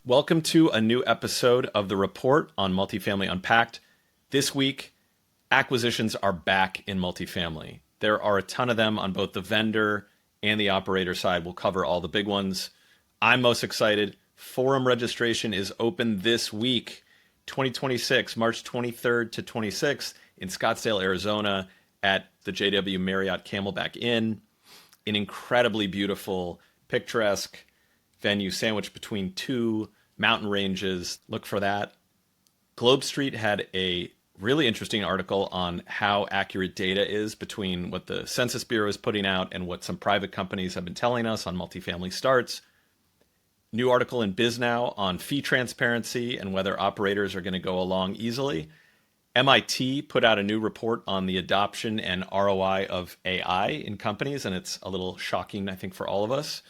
Welcome to a new episode of The Report on Multifamily Unpacked. This week, acquisitions are back in multifamily. There are a ton of them on both the vendor and the operator side. We'll cover all the big ones. I'm most excited. Forum registration is open this week, 2026, March 23rd to 26th in Scottsdale, Arizona at the JW Marriott Camelback Inn. An incredibly beautiful, picturesque venue sandwiched between two mountain ranges. Look for that. Globe Street had a really interesting article on how accurate data is between what the Census Bureau is putting out and what some private companies have been telling us on multifamily starts. New article in BizNow on fee transparency and whether operators are going to go along easily. MIT put out a new report on the adoption and ROI of AI in companies, and it's a little shocking, I think, for all of us.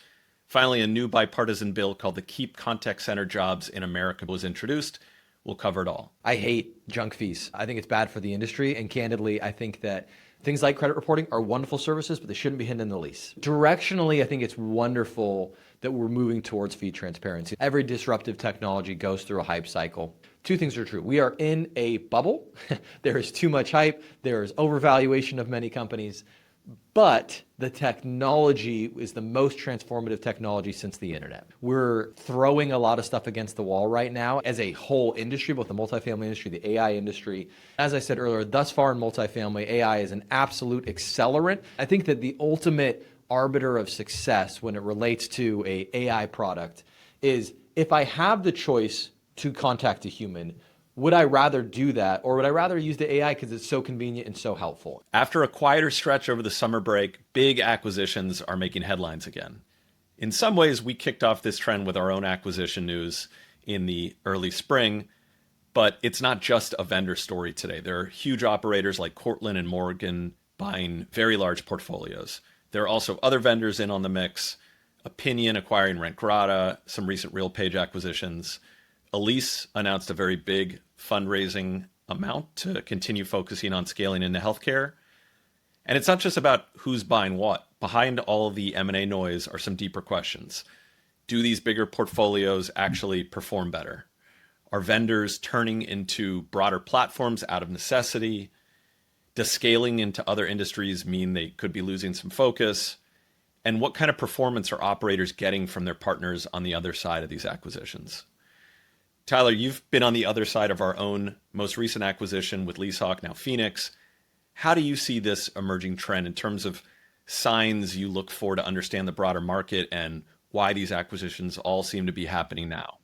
Finally, a new bipartisan bill called the Keep Contact Center Jobs in America was introduced. We'll cover it all. I hate junk fees. I think it's bad for the industry. And candidly, I think that things like credit reporting are wonderful services, but they shouldn't be hidden in the lease. Directionally, I think it's wonderful that we're moving towards fee transparency. Every disruptive technology goes through a hype cycle. Two things are true. We are in a bubble. There is too much hype. There is overvaluation of many companies. But the technology is the most transformative technology since the internet. We're throwing a lot of stuff against the wall right now as a whole industry, both the multifamily industry, the AI industry. As I said earlier, thus far in multifamily, AI is an absolute accelerant. I think that the ultimate arbiter of success when it relates to an AI product is if I have the choice to contact a human, would I rather do that, or would I rather use the AI because it's so convenient and so helpful? After a quieter stretch over the summer break, big acquisitions are making headlines again. In some ways, we kicked off this trend with our own acquisition news in the early spring, but it's not just a vendor story today. There are huge operators like Cortland and Morgan buying very large portfolios. There are also other vendors in on the mix, Opiniion acquiring RentGrata, some recent RealPage acquisitions. Elise announced a very big fundraising amount to continue focusing on scaling into healthcare. And it's not just about who's buying what. Behind all of the M&A noise are some deeper questions. Do these bigger portfolios actually perform better? Are vendors turning into broader platforms out of necessity? Does scaling into other industries mean they could be losing some focus? And what kind of performance are operators getting from their partners on the other side of these acquisitions? Tyler, you've been on the other side of our own most recent acquisition with LeaseHawk, now Phoenix. How do you see this emerging trend in terms of signs you look for to understand the broader market and why these acquisitions all seem to be happening now?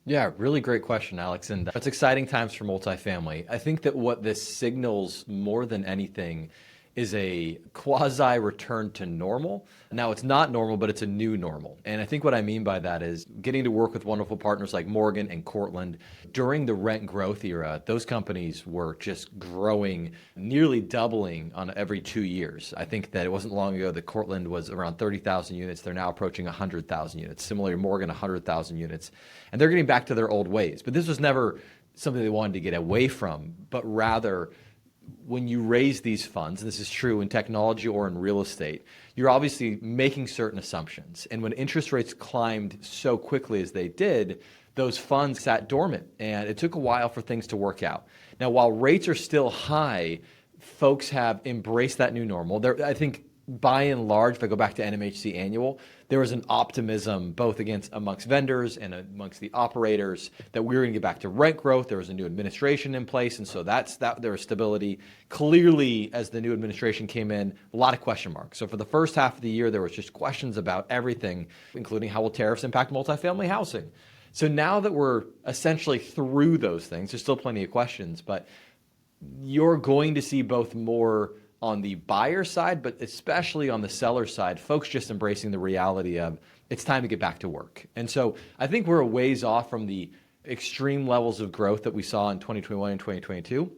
Yeah, really great question, Alex. And it's exciting times for multifamily. I think that what this signals more than anything is a quasi return to normal. Now, it's not normal, but it's a new normal. And I think what I mean by that is getting to work with wonderful partners like Morgan and Cortland. During the rent growth era, those companies were just growing, nearly doubling on every 2 years. I think that it wasn't long ago that Cortland was around 30,000 units. They're now approaching 100,000 units. Similarly, Morgan, 100,000 units. And they're getting back to their old ways. But this was never something they wanted to get away from, but rather when you raise these funds, and this is true in technology or in real estate, you're obviously making certain assumptions. And when interest rates climbed so quickly as they did, those funds sat dormant, and it took a while for things to work out. Now, while rates are still high, folks have embraced that new normal. I think by and large, if I go back to NMHC annual, there was an optimism both amongst vendors and amongst the operators that we were going to get back to rent growth. There was a new administration in place, and so there was stability. Clearly, as the new administration came in, a lot of question marks. So for the first half of the year, there was just questions about everything, including how will tariffs impact multifamily housing. So now that we're essentially through those things, there's still plenty of questions, but you're going to see both more on the buyer side, but especially on the seller side, folks just embracing the reality of it's time to get back to work. And so I think we're a ways off from the extreme levels of growth that we saw in 2021 and 2022.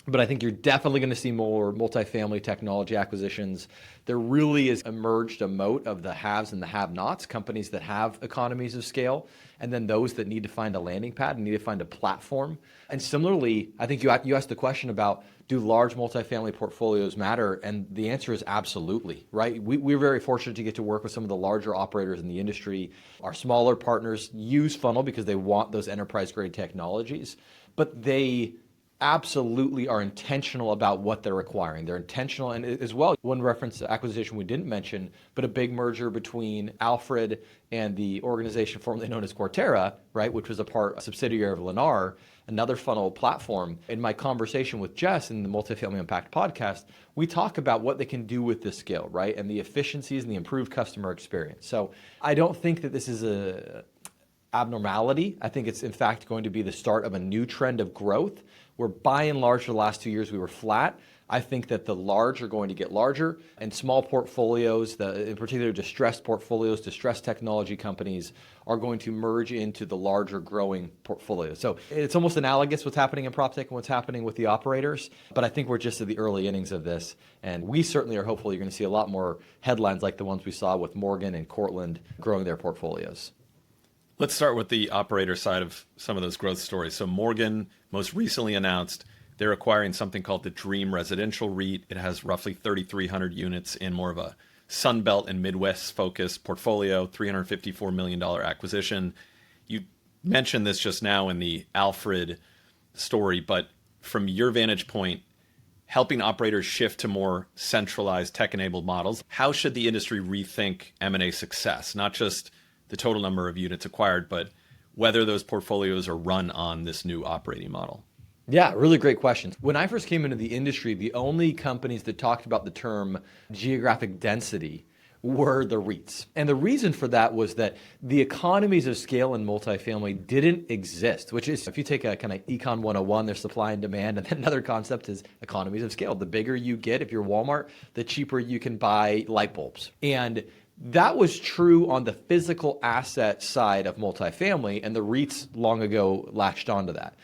But I think you're definitely going to see more multifamily technology acquisitions. There really is emerged a moat of the haves and the have-nots, companies that have economies of scale, and then those that need to find a landing pad and need to find a platform. And similarly, I think you asked the question about, do large multifamily portfolios matter? And the answer is absolutely, right? We're very fortunate to get to work with some of the larger operators in the industry. Our smaller partners use Funnel because they want those enterprise-grade technologies, but they absolutely are intentional about what they're acquiring. They're intentional, and as well, one reference to acquisition we didn't mention, but a big merger between Alfred and the organization formerly known as Cortera, right, which was a subsidiary of Lennar, another funnel platform. In my conversation with Jess in the Multifamily Unpacked podcast, we talk about what they can do with this scale, right, and the efficiencies and the improved customer experience. So I don't think that this is a abnormality. I think it's in fact going to be the start of a new trend of growth, where by and large for the last 2 years we were flat. I think that the large are going to get larger, and small portfolios, in particular distressed portfolios, distressed technology companies, are going to merge into the larger growing portfolios. So it's almost analogous what's happening in PropTech and what's happening with the operators, but I think we're just at the early innings of this, and we certainly are hopeful you're going to see a lot more headlines like the ones we saw with Morgan and Cortland growing their portfolios. Let's start with the operator side of some of those growth stories. So Morgan most recently announced they're acquiring something called the Dream Residential REIT. It has roughly 3,300 units in more of a Sunbelt and Midwest focused portfolio, $354 million acquisition. You mentioned this just now in the Alfred story, but from your vantage point, helping operators shift to more centralized tech-enabled models, how should the industry rethink M&A success? Not just the total number of units acquired, but whether those portfolios are run on this new operating model. Yeah, really great questions. When I first came into the industry, the only companies that talked about the term geographic density were the REITs. And the reason for that was that the economies of scale in multifamily didn't exist, which is, if you take a kind of Econ 101, there's supply and demand, and then another concept is economies of scale. The bigger you get, if you're Walmart, the cheaper you can buy light bulbs. And that was true on the physical asset side of multifamily, and the REITs long ago latched onto that.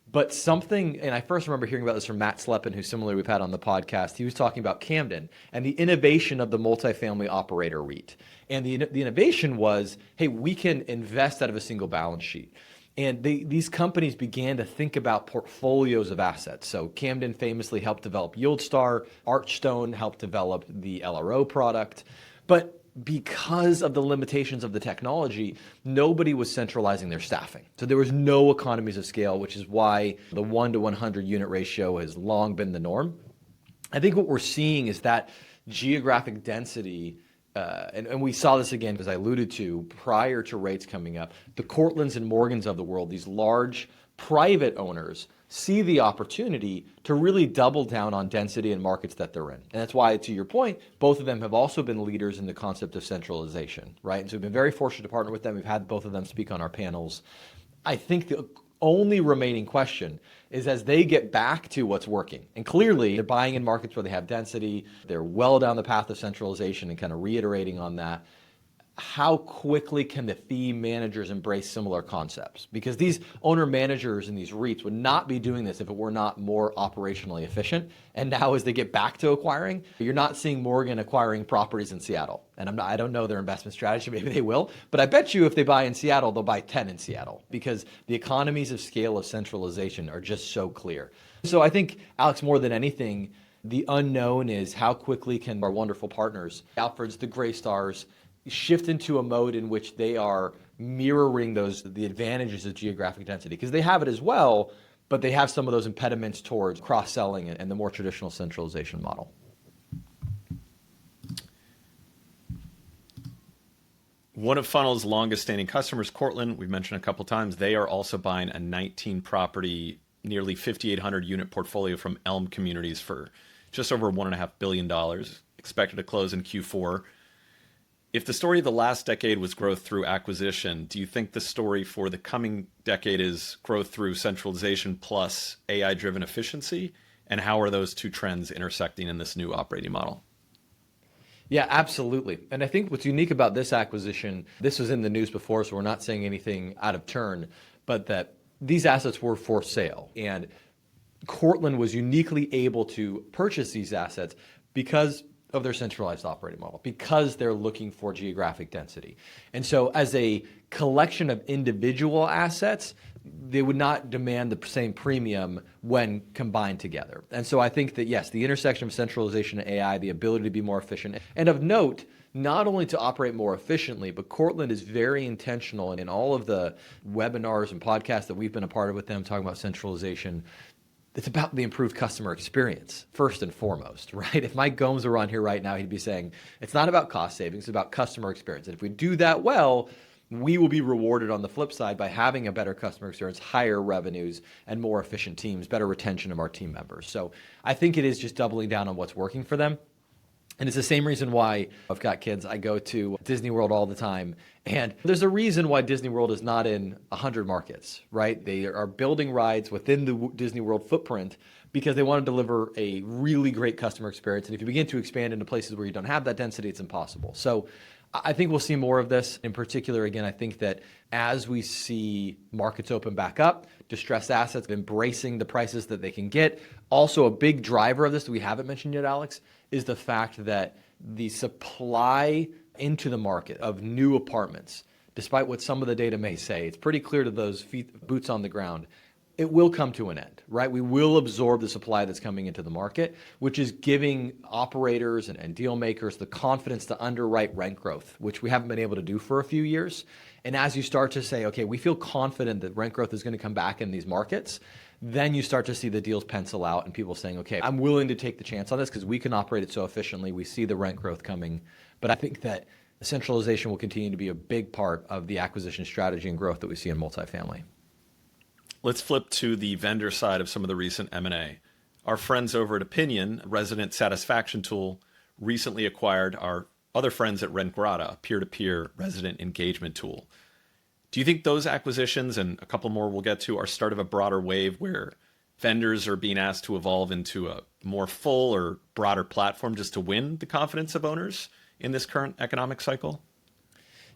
But something, and I first remember hearing about this from Matt Sleppen, who similarly we've had on the podcast. He was talking about Camden and the innovation of the multifamily operator REIT. And the innovation was, hey, we can invest out of a single balance sheet. And these companies began to think about portfolios of assets. So Camden famously helped develop YieldStar. Archstone helped develop the LRO product. But because of the limitations of the technology, nobody was centralizing their staffing. So there was no economies of scale, which is why the 1 to 100 unit ratio has long been the norm. I think what we're seeing is that geographic density, and we saw this again, as I alluded to, prior to rates coming up, the Cortlands and Morgans of the world, these large private owners, see the opportunity to really double down on density in markets that they're in. And that's why, to your point, both of them have also been leaders in the concept of centralization, right? And so we've been very fortunate to partner with them. We've had both of them speak on our panels. I think the only remaining question is, as they get back to what's working, and clearly they're buying in markets where they have density, they're well down the path of centralization and kind of reiterating on that, how quickly can the fee managers embrace similar concepts? Because these owner managers and these REITs would not be doing this if it were not more operationally efficient. And now as they get back to acquiring, you're not seeing Morgan acquiring properties in Seattle. And I don't know their investment strategy, maybe they will, but I bet you if they buy in Seattle, they'll buy 10 in Seattle, because the economies of scale of centralization are just so clear. So I think, Alex, more than anything, the unknown is how quickly can our wonderful partners, Alfred's, the Greystars, shift into a mode in which they are mirroring the advantages of geographic density, because they have it as well, but they have some of those impediments towards cross-selling and the more traditional centralization model. One of Funnel's longest-standing customers, Cortland, we've mentioned a couple times, they are also buying a 19-property, nearly 5,800 unit portfolio from Elm Communities for just over $1.5 billion, expected to close in Q4. If the story of the last decade was growth through acquisition, do you think the story for the coming decade is growth through centralization plus AI-driven efficiency? And how are those two trends intersecting in this new operating model? Yeah, absolutely. And I think what's unique about this acquisition, this was in the news before, so we're not saying anything out of turn, but that these assets were for sale. And Cortland was uniquely able to purchase these assets because of their centralized operating model, because they're looking for geographic density. And so as a collection of individual assets, they would not demand the same premium when combined together. And so I think that, yes, the intersection of centralization and AI, the ability to be more efficient, and of note, not only to operate more efficiently, but Cortland is very intentional in all of the webinars and podcasts that we've been a part of with them talking about centralization. It's about the improved customer experience, first and foremost, right? If Mike Gomes were on here right now, he'd be saying, it's not about cost savings, it's about customer experience. And if we do that well, we will be rewarded on the flip side by having a better customer experience, higher revenues, and more efficient teams, better retention of our team members. So I think it is just doubling down on what's working for them. And it's the same reason why I've got kids. I go to Disney World all the time. And there's a reason why Disney World is not in 100 markets, right? They are building rides within the Disney World footprint because they want to deliver a really great customer experience. And if you begin to expand into places where you don't have that density, it's impossible. So I think we'll see more of this. In particular, again, I think that as we see markets open back up, distressed assets embracing the prices that they can get. Also, a big driver of this that we haven't mentioned yet, Alex, is the fact that the supply into the market of new apartments, despite what some of the data may say, it's pretty clear to those boots on the ground, it will come to an end, right? We will absorb the supply that's coming into the market, which is giving operators and deal makers the confidence to underwrite rent growth, which we haven't been able to do for a few years. And as you start to say, okay, we feel confident that rent growth is going to come back in these markets, then you start to see the deals pencil out and people saying, okay, I'm willing to take the chance on this because we can operate it so efficiently. We see the rent growth coming. But I think that centralization will continue to be a big part of the acquisition strategy and growth that we see in multifamily. Let's flip to the vendor side of some of the recent M&A. Our friends over at Opiniion, a resident satisfaction tool, recently acquired our other friends at RentGrata, a peer-to-peer resident engagement tool. Do you think those acquisitions, and a couple more we'll get to, are start of a broader wave where vendors are being asked to evolve into a more full or broader platform just to win the confidence of owners in this current economic cycle?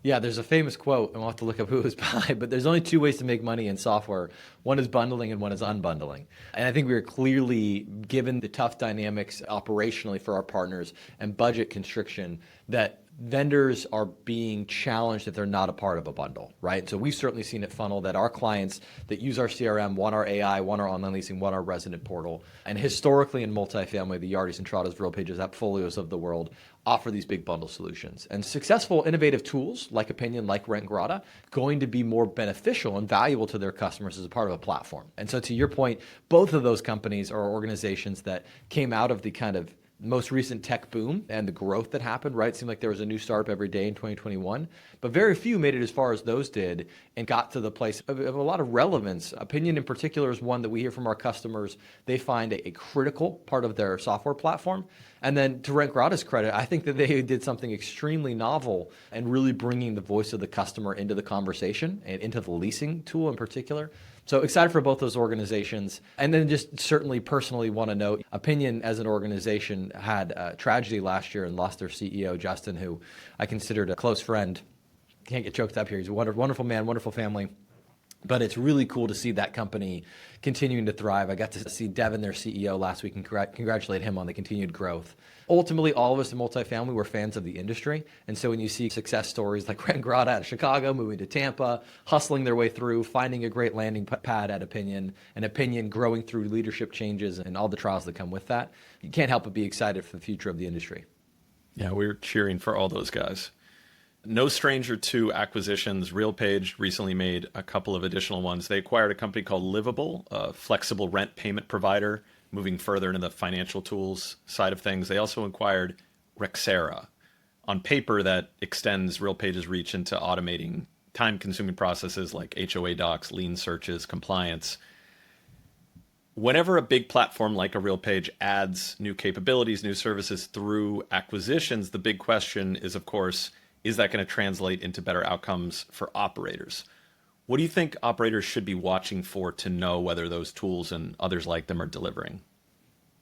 Yeah, there's a famous quote, and we'll have to look up who it was by, but there's only two ways to make money in software. One is bundling and one is unbundling. And I think we are clearly, given the tough dynamics operationally for our partners and budget constriction, that vendors are being challenged if they're not a part of a bundle, right? So we've certainly seen it funnel that our clients that use our CRM want our AI, want our online leasing, want our resident portal. And historically in multifamily, the Yardis and Tradas, RealPages, Appfolios of the world offer these big bundle solutions. And successful, innovative tools like Opiniion, like RentGrata, going to be more beneficial and valuable to their customers as a part of a platform. And so to your point, both of those companies are organizations that came out of the kind of most recent tech boom and the growth that happened, right? It seemed like there was a new startup every day in 2021, but very few made it as far as those did and got to the place of a lot of relevance. Opiniion in particular is one that we hear from our customers. They find a critical part of their software platform. And then to RentGrata's credit, I think that they did something extremely novel and really bringing the voice of the customer into the conversation and into the leasing tool in particular. So excited for both those organizations. And then just certainly personally want to note, Opiniion as an organization had a tragedy last year and lost their CEO, Justin, who I considered a close friend. Can't get choked up here. He's a wonderful man, wonderful family. But it's really cool to see that company continuing to thrive. I got to see Devin, their CEO, last week and congratulate him on the continued growth. Ultimately, all of us in multifamily, we're fans of the industry. And so when you see success stories like RentGrata out of Chicago, moving to Tampa, hustling their way through, finding a great landing pad at Opiniion, and Opiniion growing through leadership changes and all the trials that come with that, you can't help but be excited for the future of the industry. Yeah, we're cheering for all those guys. No stranger to acquisitions. RealPage recently made a couple of additional ones. They acquired a company called Livable, a flexible rent payment provider, moving further into the financial tools side of things. They also acquired Rexera. On paper, that extends RealPage's reach into automating time-consuming processes like HOA docs, lien searches, compliance. Whenever a big platform like a RealPage adds new capabilities, new services through acquisitions, the big question is, of course, is that going to translate into better outcomes for operators? What do you think operators should be watching for to know whether those tools and others like them are delivering?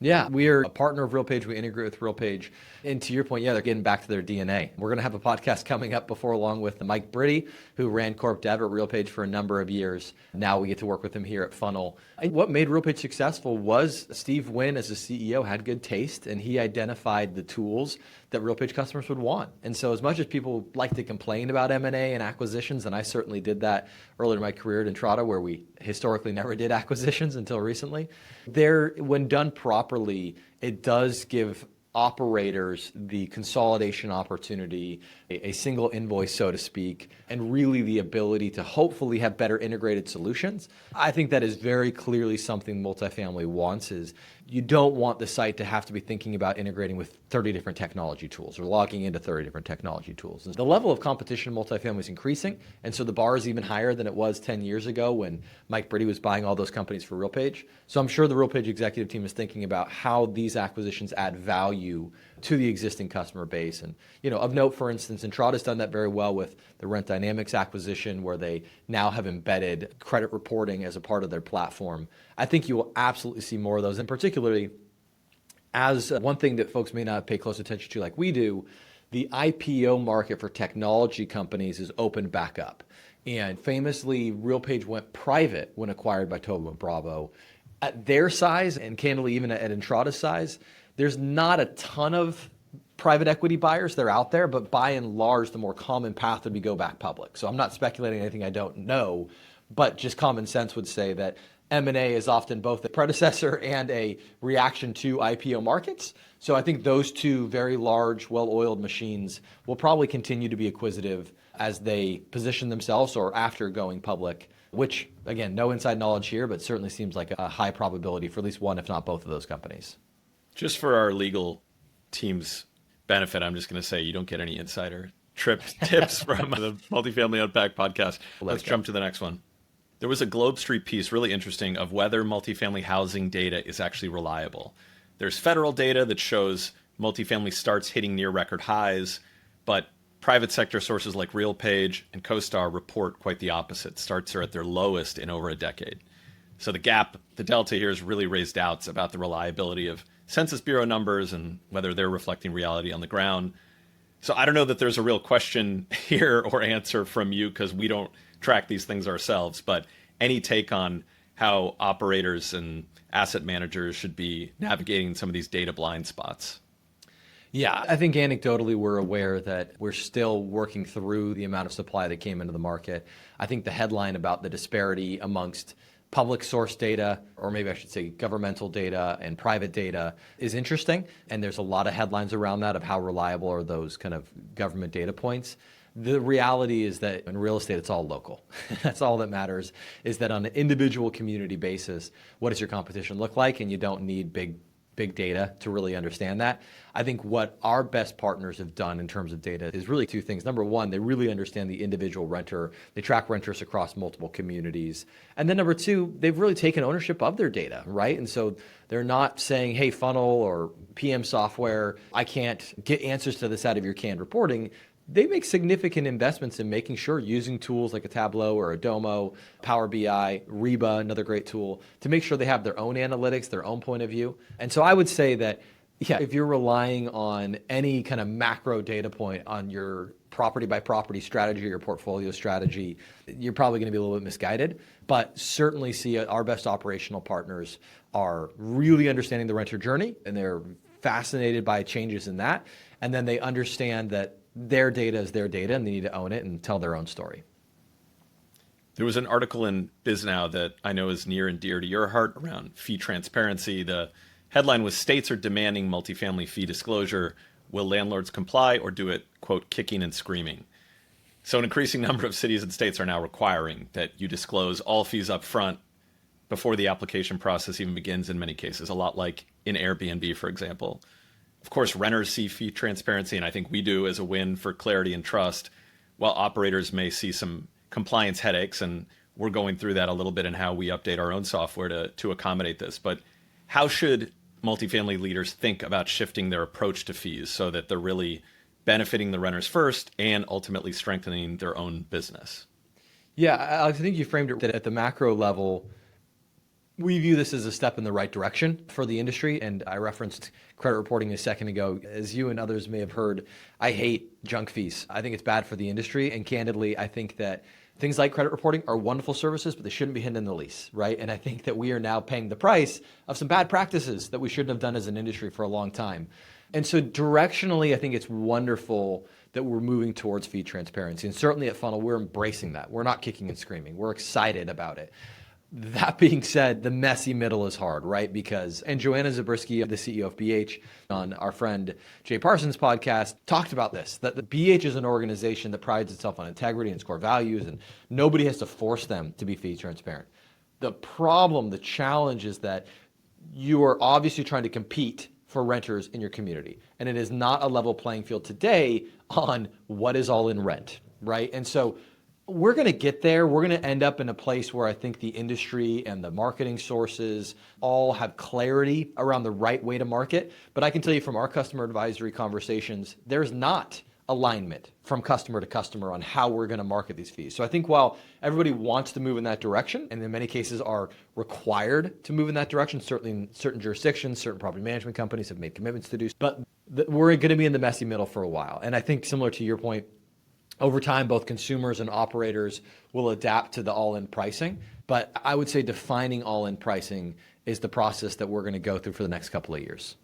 Yeah, we are a partner of RealPage. We integrate with RealPage. And to your point, yeah, they're getting back to their DNA. We're going to have a podcast coming up before long with Mike Britti, who ran Corp Dev at RealPage for a number of years. Now we get to work with him here at Funnel. And what made RealPage successful was Steve Wynn, as a CEO, had good taste, and he identified the tools that RealPage customers would want. And so as much as people like to complain about M&A and acquisitions, and I certainly did that earlier in my career at Entrata, where we historically never did acquisitions until recently, when done properly, it does give operators the consolidation opportunity, a single invoice, so to speak, and really the ability to hopefully have better integrated solutions. I think that is very clearly something multifamily wants. Is you don't want the site to have to be thinking about integrating with 30 different technology tools or logging into 30 different technology tools. The level of competition in multifamily is increasing, and so the bar is even higher than it was 10 years ago when Mike Britti was buying all those companies for RealPage. So I'm sure the RealPage executive team is thinking about how these acquisitions add value to the existing customer base. And of note, for instance, Entrata's done that very well with the Rent Dynamics acquisition, where they now have embedded credit reporting as a part of their platform. I think you will absolutely see more of those, and particularly as one thing that folks may not pay close attention to like we do, the IPO market for technology companies is opened back up. And famously, RealPage went private when acquired by Tobo and Bravo. At their size, and candidly even at Entrata's size, there's not a ton of private equity buyers. They're out there, but by and large, the more common path would be go back public. So I'm not speculating anything I don't know, but just common sense would say that M&A is often both a predecessor and a reaction to IPO markets. So I think those two very large, well-oiled machines will probably continue to be acquisitive as they position themselves or after going public, which, again, no inside knowledge here, but certainly seems like a high probability for at least one, if not both of those companies. Just for our legal team's benefit, I'm just going to say you don't get any insider tips from the Multifamily Unpacked podcast. Let's jump to the next one. There was a Globe Street piece, really interesting, of whether multifamily housing data is actually reliable. There's federal data that shows multifamily starts hitting near record highs, but private sector sources like RealPage and CoStar report quite the opposite. Starts are at their lowest in over a decade. So the delta here has really raised doubts about the reliability of Census Bureau numbers and whether they're reflecting reality on the ground. So I don't know that there's a real question here or answer from you because we don't track these things ourselves, but any take on how operators and asset managers should be navigating some of these data blind spots? Yeah, I think anecdotally we're aware that we're still working through the amount of supply that came into the market. I think the headline about the disparity amongst public source data, or maybe I should say governmental data and private data, is interesting. And there's a lot of headlines around that of how reliable are those kind of government data points. The reality is that in real estate, it's all local. That's all that matters, is that on an individual community basis, what does your competition look like? And you don't need big data to really understand that. I think what our best partners have done in terms of data is really two things. Number one, they really understand the individual renter. They track renters across multiple communities. And then number two, they've really taken ownership of their data, right? And so they're not saying, hey, Funnel or PM software, I can't get answers to this out of your canned reporting. They make significant investments in making sure, using tools like a Tableau or a Domo, Power BI, Reba, another great tool, to make sure they have their own analytics, their own point of view. And so I would say that, yeah, if you're relying on any kind of macro data point on your property by property strategy or your portfolio strategy, you're probably going to be a little bit misguided. But certainly see our best operational partners are really understanding the renter journey, and they're fascinated by changes in that. And then they understand that their data is their data and they need to own it and tell their own story. There was an article in BizNow that I know is near and dear to your heart around fee transparency. The headline was, states are demanding multifamily fee disclosure. Will landlords comply or do it, quote, kicking and screaming? So an increasing number of cities and states are now requiring that you disclose all fees up front before the application process even begins in many cases, a lot like in Airbnb, for example. Of course, renters see fee transparency, and I think we do, as a win for clarity and trust, while operators may see some compliance headaches, and we're going through that a little bit in how we update our own software to accommodate this. But how should multifamily leaders think about shifting their approach to fees so that they're really benefiting the renters first and ultimately strengthening their own business? Yeah, I think you framed it that at the macro level, We view this as a step in the right direction for the industry. And I referenced credit reporting a second ago. As you and others may have heard, I hate junk fees. I think it's bad for the industry. And candidly, I think that things like credit reporting are wonderful services, but they shouldn't be hidden in the lease, right? And I think that we are now paying the price of some bad practices that we shouldn't have done as an industry for a long time. And so directionally, I think it's wonderful that we're moving towards fee transparency. And certainly at Funnel, we're embracing that. We're not kicking and screaming. We're excited about it. That being said, the messy middle is hard, right? And Joanna Zabriskie, the CEO of BH, on our friend Jay Parsons' podcast, talked about this, that the BH is an organization that prides itself on integrity and its core values, and nobody has to force them to be fee transparent. The problem, the challenge is that you are obviously trying to compete for renters in your community, and it is not a level playing field today on what is all in rent, right? And so we're going to get there. We're going to end up in a place where I think the industry and the marketing sources all have clarity around the right way to market. But I can tell you from our customer advisory conversations, there's not alignment from customer to customer on how we're going to market these fees. So I think while everybody wants to move in that direction, and in many cases are required to move in that direction, certainly in certain jurisdictions, certain property management companies have made commitments to do, but we're going to be in the messy middle for a while. And I think similar to your point, over time, both consumers and operators will adapt to the all-in pricing. But I would say defining all-in pricing is the process that we're going to go through for the next couple of years.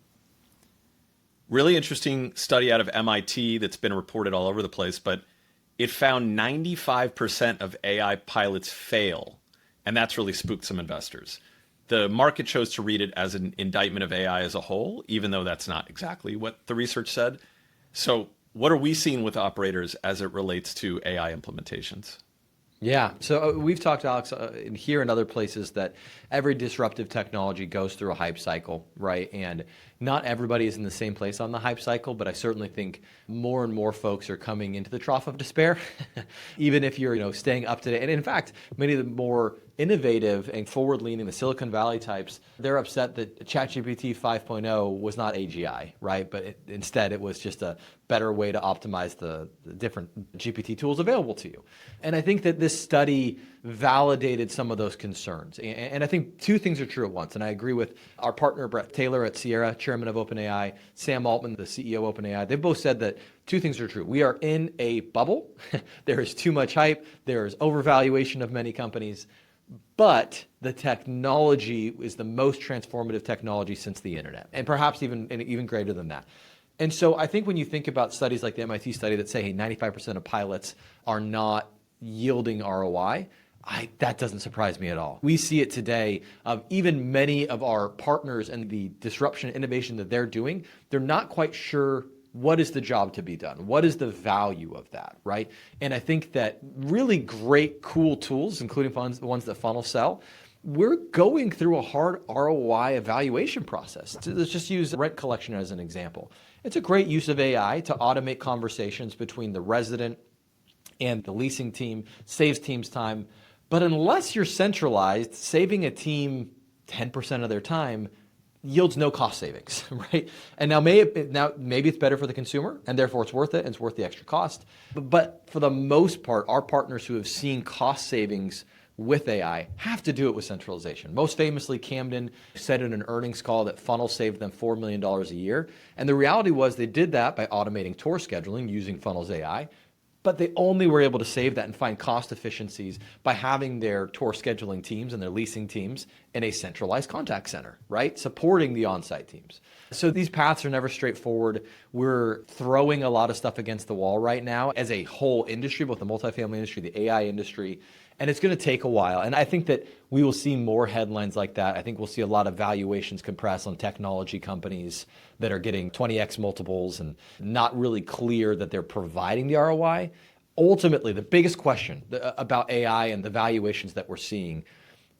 Really interesting study out of MIT that's been reported all over the place, but it found 95% of AI pilots fail, and that's really spooked some investors. The market chose to read it as an indictment of AI as a whole, even though that's not exactly what the research said. So what are we seeing with operators as it relates to AI implementations? Yeah, so we've talked, Alex, in here and other places that every disruptive technology goes through a hype cycle, right? And not everybody is in the same place on the hype cycle, but I certainly think more and more folks are coming into the trough of despair, even if you're staying up to date. And in fact, many of the more innovative and forward-leaning, the Silicon Valley types, they're upset that ChatGPT 5.0 was not AGI, right? But instead, it was just a better way to optimize the different GPT tools available to you. And I think that this study validated some of those concerns. And I think two things are true at once. And I agree with our partner, Brett Taylor at Sierra, chairman of OpenAI, Sam Altman, the CEO of OpenAI. They both said that two things are true. We are in a bubble. There is too much hype. There is overvaluation of many companies. But the technology is the most transformative technology since the internet, and perhaps even greater than that. And so I think when you think about studies like the MIT study that say, hey, 95% of pilots are not yielding ROI, that doesn't surprise me at all. We see it today of even many of our partners and the disruption innovation that they're doing, they're not quite sure what is the job to be done? What is the value of that, right? And I think that really great, cool tools, including the ones that Funnel sell, we're going through a hard ROI evaluation process. Let's just use rent collection as an example. It's a great use of AI to automate conversations between the resident and the leasing team, saves teams time. But unless you're centralized, saving a team 10% of their time yields no cost savings, right? And now maybe it's better for the consumer, and therefore it's worth it, and it's worth the extra cost. But for the most part, our partners who have seen cost savings with AI have to do it with centralization. Most famously, Camden said in an earnings call that Funnel saved them $4 million a year. And the reality was they did that by automating tour scheduling using Funnel's AI. But they only were able to save that and find cost efficiencies by having their tour scheduling teams and their leasing teams in a centralized contact center, right? Supporting the on-site teams. So these paths are never straightforward. We're throwing a lot of stuff against the wall right now as a whole industry, both the multifamily industry, the AI industry, and it's going to take a while. And I think that we will see more headlines like that. I think we'll see a lot of valuations compress on technology companies that are getting 20x multiples and not really clear that they're providing the ROI. Ultimately, the biggest question about AI and the valuations that we're seeing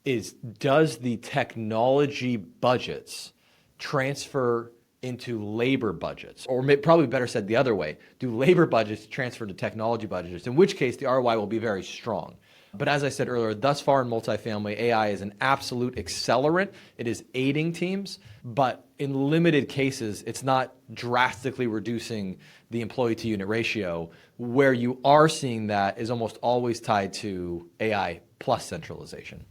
is, does the technology budgets transfer into labor budgets? Or probably better said the other way, do labor budgets transfer to technology budgets, in which case the ROI will be very strong. But as I said earlier, thus far in multifamily, AI is an absolute accelerant. It is aiding teams, but in limited cases, it's not drastically reducing the employee to unit ratio. Where you are seeing that is almost always tied to AI plus centralization.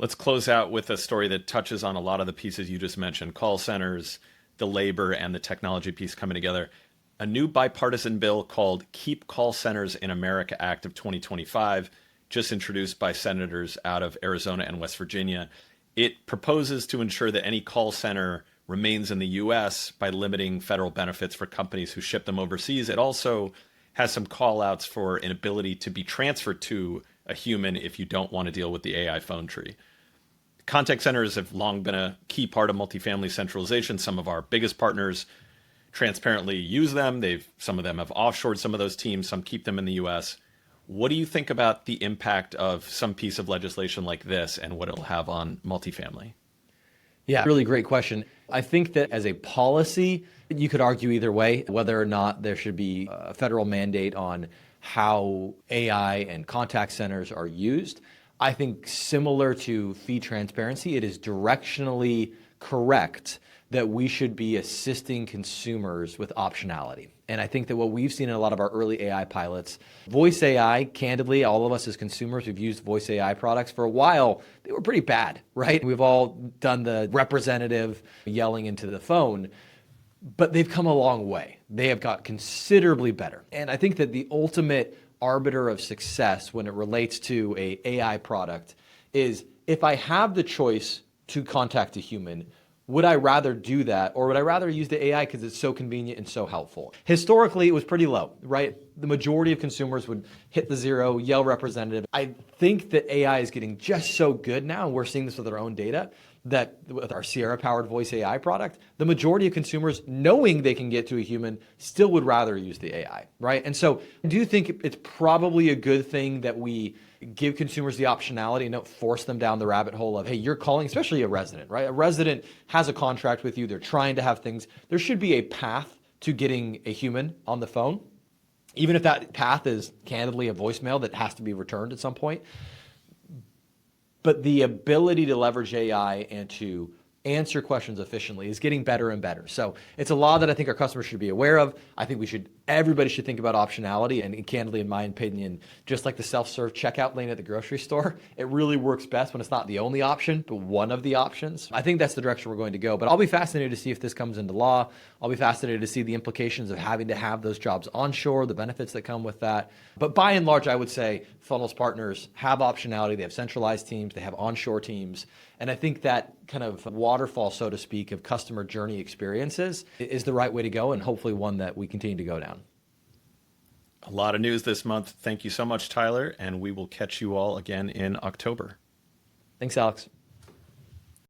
Let's close out with a story that touches on a lot of the pieces you just mentioned: call centers, the labor, and the technology piece coming together. A new bipartisan bill called Keep Call Centers in America Act of 2025, just introduced by senators out of Arizona and West Virginia. It proposes to ensure that any call center remains in the U.S. by limiting federal benefits for companies who ship them overseas. It also has some call outs for an ability to be transferred to a human if you don't want to deal with the AI phone tree. Contact centers have long been a key part of multifamily centralization. Some of our biggest partners transparently use them. Some of them have offshored some of those teams, some keep them in the US. What do you think about the impact of some piece of legislation like this and what it'll have on multifamily? Yeah, really great question. I think that as a policy, you could argue either way, whether or not there should be a federal mandate on how AI and contact centers are used. I think similar to fee transparency, it is directionally correct that we should be assisting consumers with optionality. And I think that what we've seen in a lot of our early AI pilots, voice AI, candidly, all of us as consumers who've used voice AI products for a while, they were pretty bad, right? We've all done the representative yelling into the phone, but they've come a long way. They have got considerably better. And I think that the ultimate arbiter of success when it relates to an AI product is, if I have the choice to contact a human, would I rather do that, or would I rather use the AI because it's so convenient and so helpful? Historically, it was pretty low, right? The majority of consumers would hit the zero, yell representative. I think that AI is getting just so good now, and we're seeing this with our own data, that with our Sierra-powered voice AI product, the majority of consumers, knowing they can get to a human, still would rather use the AI, right? And so I do think it's probably a good thing that we give consumers the optionality and don't force them down the rabbit hole of, hey, you're calling, especially a resident, right? A resident has a contract with you. They're trying to have things. There should be a path to getting a human on the phone, even if that path is candidly a voicemail that has to be returned at some point. But the ability to leverage AI and to answer questions efficiently is getting better and better. So it's a law that I think our customers should be aware of. I think everybody should think about optionality. And candidly, in my opinion, just like the self-serve checkout lane at the grocery store, it really works best when it's not the only option, but one of the options. I think that's the direction we're going to go. But I'll be fascinated to see if this comes into law. I'll be fascinated to see the implications of having to have those jobs onshore, the benefits that come with that. But by and large, I would say Funnels partners have optionality. They have centralized teams. They have onshore teams. And I think that kind of waterfall, so to speak, of customer journey experiences is the right way to go, and hopefully one that we continue to go down. A lot of news this month. Thank you so much, Tyler, and we will catch you all again in October. Thanks, Alex.